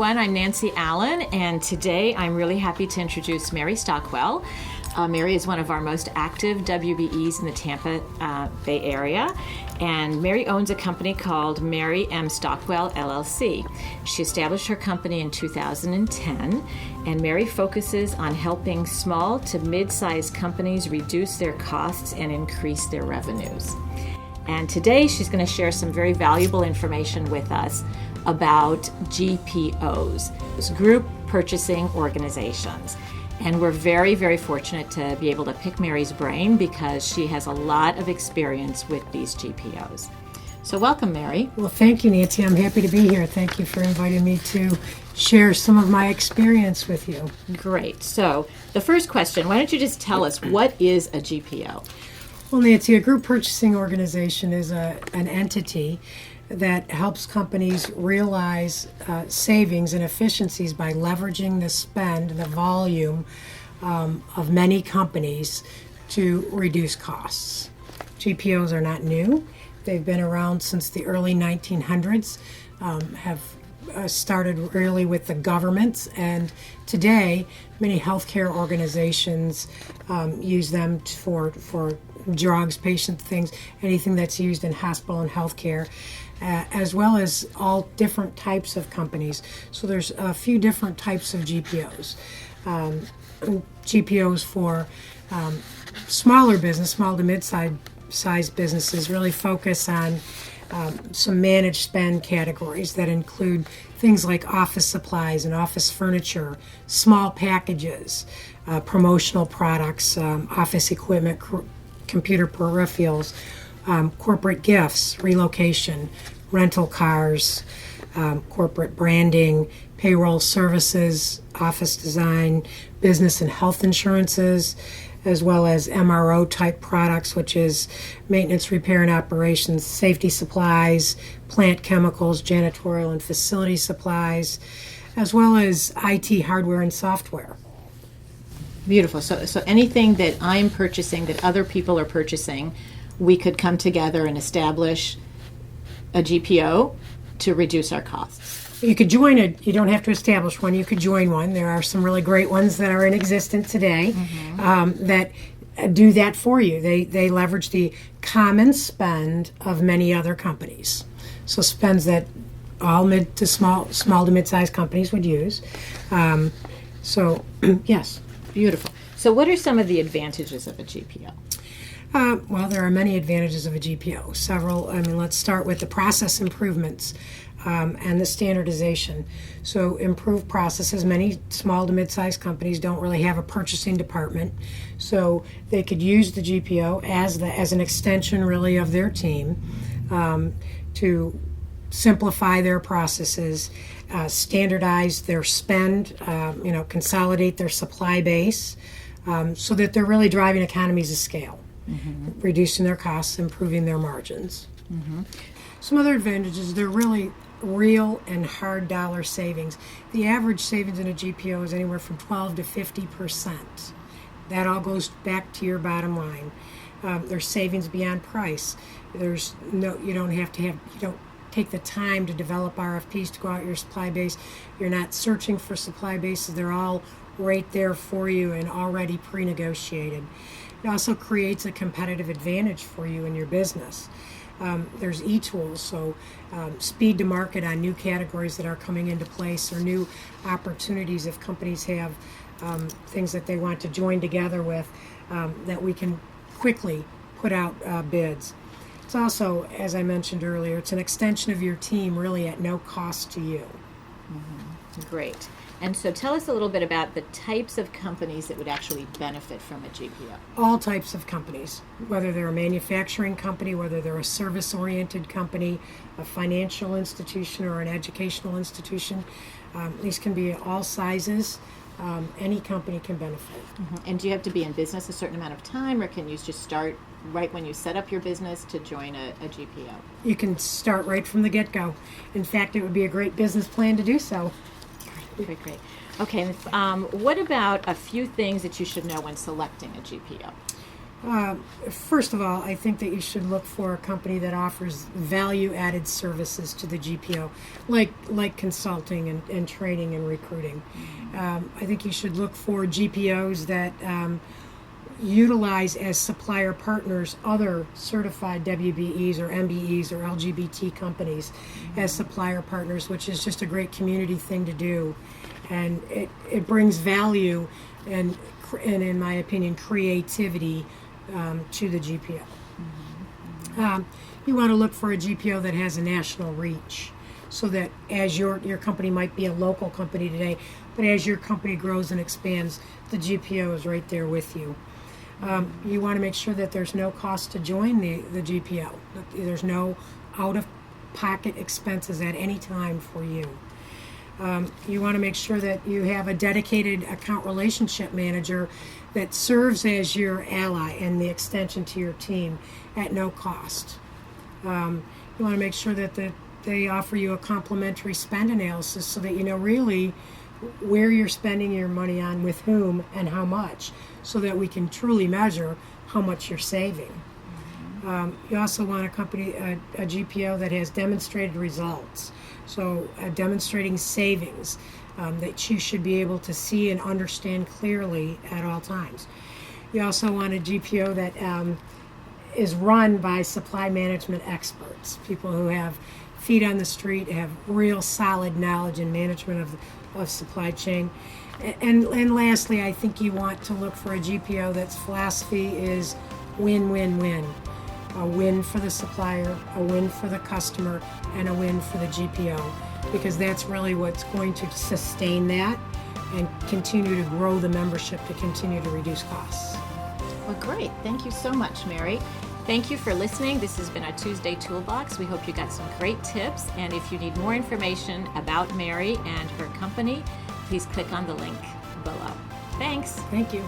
everyone. I'm Nancy Allen, and today I'm really happy to introduce Meri Stockwell. Meri is one of our most active WBEs in the Tampa Bay area, and Meri owns a company called Meri M. Stockwell, LLC. She established her company in 2010, and Meri focuses on helping small to mid-sized companies reduce their costs and increase their revenues. And today she's going to share some very valuable information with us about GPOs, group purchasing organizations. And we're very, very fortunate to be able to pick Meri's brain because she has a lot of experience with these GPOs. So welcome, Meri. Well, thank you, Nancy. I'm happy to be here. Thank you for inviting me to share some of my experience with you. Great. So the first question, why don't you just tell us, what is a GPO? Well, Nancy, a group purchasing organization is an entity that helps companies realize savings and efficiencies by leveraging the spend and the volume of many companies to reduce costs. GPOs are not new. They've been around since the early 1900s, have started really with the governments, and today many healthcare organizations use them for drugs, patient things, anything that's used in hospital and healthcare, as well as all different types of companies. So there's a few different types of GPOs. GPOs for smaller business, small to mid-sized businesses really focus on some managed spend categories that include things like office supplies and office furniture, small packages, promotional products, office equipment, computer peripherals, corporate gifts, relocation, rental cars, corporate branding, payroll services, office design, business and health insurances, as well as MRO type products, which is maintenance, repair, and operations, safety supplies, plant chemicals, janitorial and facility supplies, as well as IT hardware and software. Beautiful. So anything that I'm purchasing, that other people are purchasing, we could come together and establish a GPO to reduce our costs. You could join it. You don't have to establish one. You could join one. There are some really great ones that are in existence today that do that for you. They leverage the common spend of many other companies. So spends that all small to mid-sized companies would use. Yes. Beautiful. So what are some of the advantages of a GPO? Well, there are many advantages of a GPO. Several. Let's start with the process improvements and the standardization. So improved processes. Many small to mid-sized companies don't really have a purchasing department, so they could use the GPO as an extension, really, of their team to simplify their processes, standardize their spend, consolidate their supply base, so that they're really driving economies of scale. Reducing their costs, improving their margins. Some other advantages, they're really real and hard dollar savings. The average savings in a GPO is anywhere from 12 to 50%. That all goes back to your bottom line. There's savings beyond price. You don't take the time to develop RFPs to go out your supply base. You're not searching for supply bases. They're all right there for you and already pre-negotiated. It also creates a competitive advantage for you in your business. There's e-tools, so speed to market on new categories that are coming into place or new opportunities if companies have things that they want to join together with that we can quickly put out bids. It's also, as I mentioned earlier, it's an extension of your team really at no cost to you. Great. And so tell us a little bit about the types of companies that would actually benefit from a GPO. All types of companies, whether they're a manufacturing company, whether they're a service-oriented company, a financial institution, or an educational institution. These can be all sizes. Any company can benefit. And do you have to be in business a certain amount of time, or can you just start right when you set up your business to join a GPO? You can start right from the get-go. In fact, it would be a great business plan to do so. Great. Okay, what about a few things that you should know when selecting a GPO? First of all, I think that you should look for a company that offers value-added services to the GPO, like consulting and training and recruiting. I think you should look for GPOs that utilize as supplier partners other certified WBEs or MBEs or LGBT companies as supplier partners, which is just a great community thing to do. And it brings value and in my opinion, creativity to the GPO. You want to look for a GPO that has a national reach, so that as your company might be a local company today, but as your company grows and expands, the GPO is right there with you. You want to make sure that there's no cost to join the GPO. There's no out-of-pocket expenses at any time for you. You want to make sure that you have a dedicated account relationship manager that serves as your ally and the extension to your team at no cost. You want to make sure that they offer you a complimentary spend analysis so that you know really where you're spending your money on, with whom, and how much, so that we can truly measure how much you're saving. You also want a GPO that has demonstrated results, so demonstrating savings that you should be able to see and understand clearly at all times. You also want a GPO that is run by supply management experts, people who have feet on the street, have real solid knowledge and management of supply chain. And lastly, I think you want to look for a GPO that's philosophy is win-win-win. A win for the supplier, a win for the customer, and a win for the GPO, because that's really what's going to sustain that and continue to grow the membership to continue to reduce costs. Well, great. Thank you so much, Meri. Thank you for listening. This has been a Tuesday Toolbox. We hope you got some great tips. And if you need more information about Meri and her company, please click on the link below. Thanks. Thank you.